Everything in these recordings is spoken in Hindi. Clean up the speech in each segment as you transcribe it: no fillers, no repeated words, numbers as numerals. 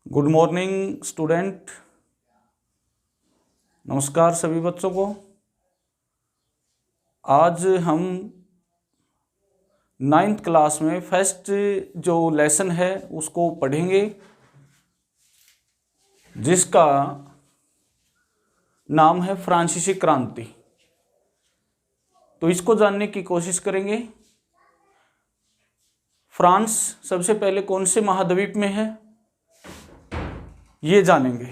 Good morning student. नमस्कार सभी बच्चों को। आज हम 9th क्लास में फर्स्ट जो लेसन है उसको पढ़ेंगे, जिसका नाम है फ्रांसीसी क्रांति। तो इसको जानने की कोशिश करेंगे। फ्रांस सबसे पहले कौन से महाद्वीप में है ये जानेंगे।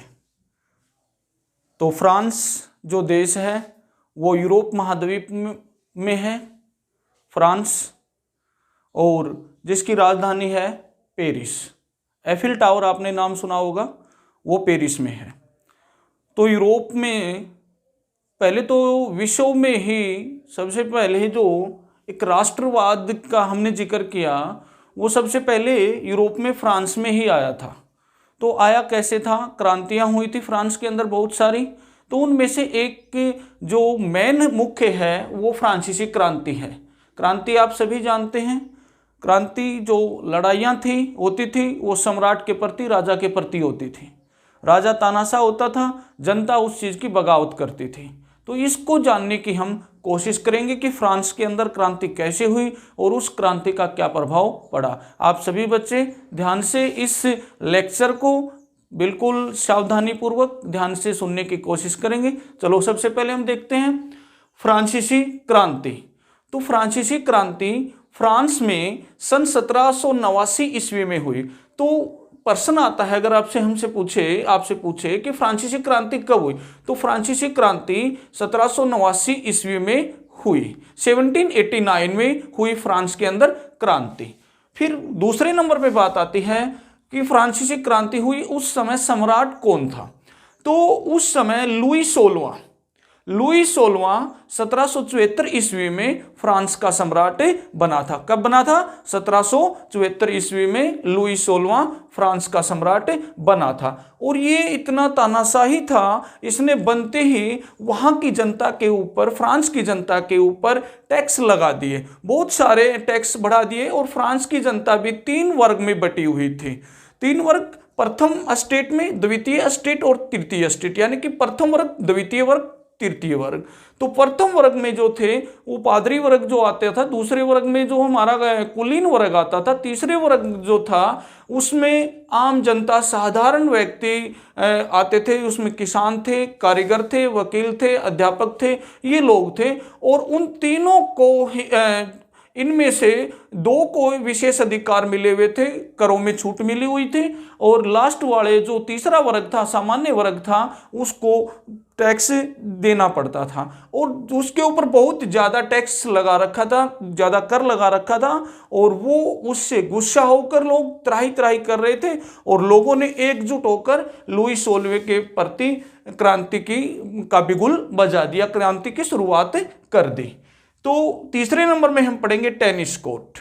तो फ्रांस जो देश है वो यूरोप महाद्वीप में है फ्रांस, और जिसकी राजधानी है पेरिस। एफिल टावर आपने नाम सुना होगा, वो पेरिस में है। तो यूरोप में पहले तो विश्व में ही सबसे पहले जो एक राष्ट्रवाद का हमने जिक्र किया, वो सबसे पहले यूरोप में फ्रांस में ही आया था। तो आया कैसे था? क्रांतियां हुई थी फ्रांस के अंदर बहुत सारी। तो उनमें से एक जो मेन मुख्य है वो फ्रांसीसी क्रांति है। क्रांति आप सभी जानते हैं। क्रांति जो लड़ाइयाँ होती थी वो सम्राट के प्रति, राजा के प्रति होती थी। राजा तानाशाह होता था, जनता उस चीज़ की बगावत करती थी। तो इसको जानने की हम कोशिश करेंगे कि फ्रांस के अंदर क्रांति कैसे हुई और उस क्रांति का क्या प्रभाव पड़ा। आप सभी बच्चे ध्यान से इस लेक्चर को बिल्कुल सावधानी पूर्वक ध्यान से सुनने की कोशिश करेंगे। चलो सबसे पहले हम देखते हैं फ्रांसीसी क्रांति। तो फ्रांसीसी क्रांति फ्रांस में सन 1789 ईस्वी में हुई। तो प्रश्न आता है, अगर आपसे पूछे कि फ्रांसीसी क्रांति कब हुई, तो फ्रांसीसी क्रांति 1789 ईस्वी में हुई। 1789 में हुई फ्रांस के अंदर क्रांति। फिर दूसरे नंबर पे बात आती है कि फ्रांसीसी क्रांति हुई, उस समय सम्राट कौन था? तो उस समय लुई 16वां 1774 ईस्वी में फ्रांस का सम्राट बना था। कब बना था? 1774 ईस्वी में लुई 16वां फ्रांस का सम्राट बना था। और ये इतना तानाशाही था, इसने बनते ही वहाँ की जनता के ऊपर, फ्रांस की जनता के ऊपर टैक्स लगा दिए, बहुत सारे टैक्स बढ़ा दिए। और फ्रांस की जनता भी 3 वर्ग में बटी हुई थी। 3 वर्ग, प्रथम स्टेट में, द्वितीय स्टेट और तृतीय स्टेट, यानी कि प्रथम वर्ग, द्वितीय वर्ग, तृतीय वर्ग। तो प्रथम वर्ग में जो थे वो पादरी वर्ग जो आता था, दूसरे वर्ग में जो हमारा कुलीन वर्ग आता था, तीसरे वर्ग जो था उसमें आम जनता, साधारण व्यक्ति आते थे। उसमें किसान थे, कारीगर थे, वकील थे, अध्यापक थे, ये लोग थे। और उन तीनों को इनमें से 2 को विशेष अधिकार मिले हुए थे, करों में छूट मिली हुई थी। और लास्ट वाले जो तीसरा वर्ग था, सामान्य वर्ग था, उसको टैक्स देना पड़ता था। और उसके ऊपर बहुत ज़्यादा टैक्स लगा रखा था, ज़्यादा कर लगा रखा था। और वो उससे गुस्सा होकर लोग त्राही त्राही कर रहे थे। और लोगों ने एकजुट होकर लुई 16वें के प्रति क्रांति का बिगुल बजा दिया, क्रांति की शुरुआत कर दी। तो तीसरे नंबर में हम पढ़ेंगे टेनिस कोर्ट।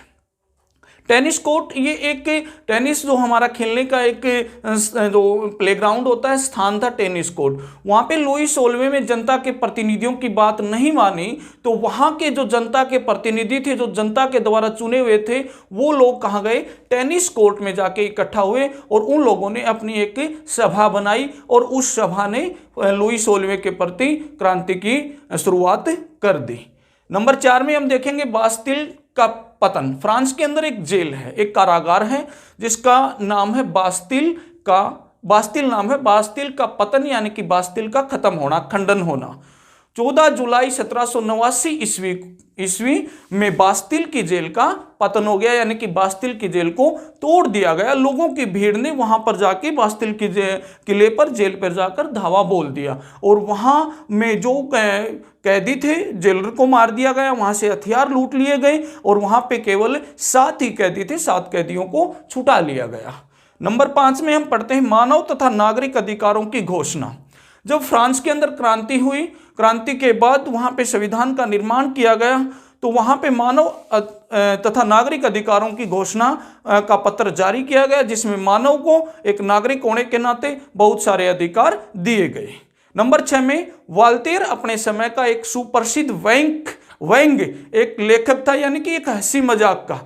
टेनिस कोर्ट ये एक टेनिस जो हमारा खेलने का एक जो प्लेग्राउंड होता है, स्थान था टेनिस कोर्ट। वहाँ पे लुई 16वें में जनता के प्रतिनिधियों की बात नहीं मानी, तो वहाँ के जो जनता के प्रतिनिधि थे, जो जनता के द्वारा चुने हुए थे, वो लोग कहाँ गए? टेनिस कोर्ट में जाके इकट्ठा हुए। और उन लोगों ने अपनी एक सभा बनाई और उस सभा ने लुई 16वें के प्रति क्रांति की शुरुआत कर दी। नंबर 4 में हम देखेंगे बास्तिल का पतन। फ्रांस के अंदर एक जेल है, एक कारागार है, जिसका नाम है बास्तिल नाम है। बास्तिल का पतन यानी कि बास्तिल का खत्म होना, खंडन होना। 14 जुलाई 1789 ईस्वी में बास्तिल की जेल का पतन हो गया, यानी कि बास्तिल की जेल को तोड़ दिया गया। लोगों की भीड़ ने वहां पर जाके बास्तिल की किले पर, जेल पर जाकर धावा बोल दिया। और वहां में जो कैदी थे, जेलर को मार दिया गया, वहां से हथियार लूट लिए गए। और वहां पे केवल 7 ही कैदी थे, 7 कैदियों को छुटा लिया गया। नंबर 5 में हम पढ़ते हैं मानव तथा नागरिक अधिकारों की घोषणा। जब फ्रांस के अंदर क्रांति हुई, क्रांति के बाद वहां पे संविधान का निर्माण किया गया, तो वहां पे मानव तथा नागरिक अधिकारों की घोषणा का पत्र जारी किया गया, जिसमें मानव को एक नागरिक होने के नाते बहुत सारे अधिकार दिए गए। नंबर 6 में वॉल्टेयर अपने समय का एक सुप्रसिद्ध व्यंग एक लेखक था, यानी कि एक हंसी मजाक का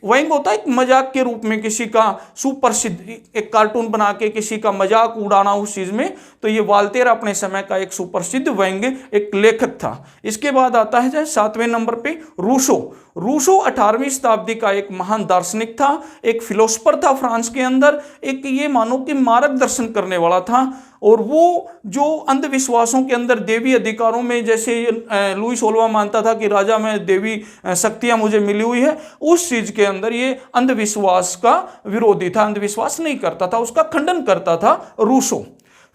व्यंग होता है एक मजाक के रूप में, किसी का सुप्रसिद्ध एक कार्टून बना के किसी का मजाक उड़ाना उस चीज में, तो ये वाल्तेर अपने समय का एक सुप्रसिद्ध व्यंग एक लेखक था। इसके बाद आता है 7वें नंबर पे रूसो। रूसो 18वीं शताब्दी का एक महान दार्शनिक था, एक फिलोसफर था फ्रांस के अंदर, एक ये मानो कि मार्गदर्शन करने वाला था। और वो जो अंधविश्वासों के अंदर देवी अधिकारों में, जैसे लुई 16वां मानता था कि राजा में देवी शक्तियां मुझे मिली हुई है, उस चीज के अंदर ये अंधविश्वास का विरोधी था, अंधविश्वास नहीं करता था, उसका खंडन करता था रूसो।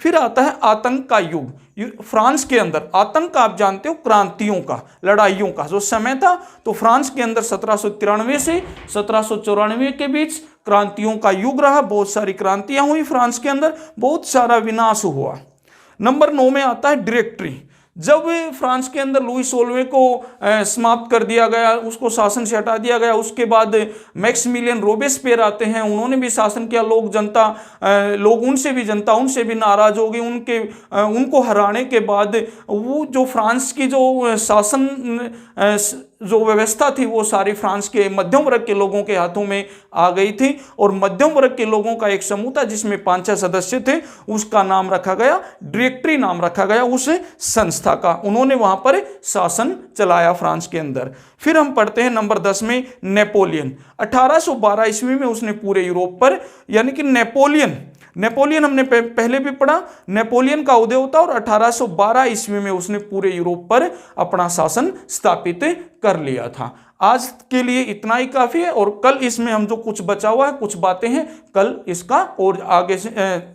फिर आता है आतंक का युग। फ्रांस के अंदर आतंक आप जानते हो, क्रांतियों का, लड़ाइयों का जो समय था, तो फ्रांस के अंदर 1793 से 1794 के बीच क्रांतियों का युग रहा। बहुत सारी क्रांतियां हुई फ्रांस के अंदर, बहुत सारा विनाश हुआ। नंबर 9 में आता है डायरेक्टरी। जब फ्रांस के अंदर लुई 16वें को समाप्त कर दिया गया, उसको शासन से हटा दिया गया, उसके बाद मैक्सिमिलियन रोबेस्पियर आते हैं, उन्होंने भी शासन किया। लोग उनसे भी नाराज हो गए। उनको हराने के बाद वो जो फ्रांस की जो शासन जो व्यवस्था थी वो सारी फ्रांस के मध्यम वर्ग के लोगों के हाथों में आ गई थी। और मध्यम वर्ग के लोगों का एक समूह था जिसमें 5-6 सदस्य थे, उसका नाम रखा गया डायरेक्टरी, नाम रखा गया उस संस्था का। उन्होंने वहां पर शासन चलाया फ्रांस के अंदर। फिर हम पढ़ते हैं नंबर 10 में नेपोलियन। 1812 ईस्वी में उसने पूरे यूरोप पर, यानी कि नेपोलियन हमने पहले भी पढ़ा, नेपोलियन का उदय होता और 1812 ईस्वी में उसने पूरे यूरोप पर अपना शासन स्थापित कर लिया था। आज के लिए इतना ही काफी है, और कल इसमें हम जो कुछ बचा हुआ है, कुछ बातें हैं, कल इसका और आगे से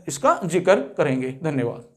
इसका जिक्र करेंगे। धन्यवाद।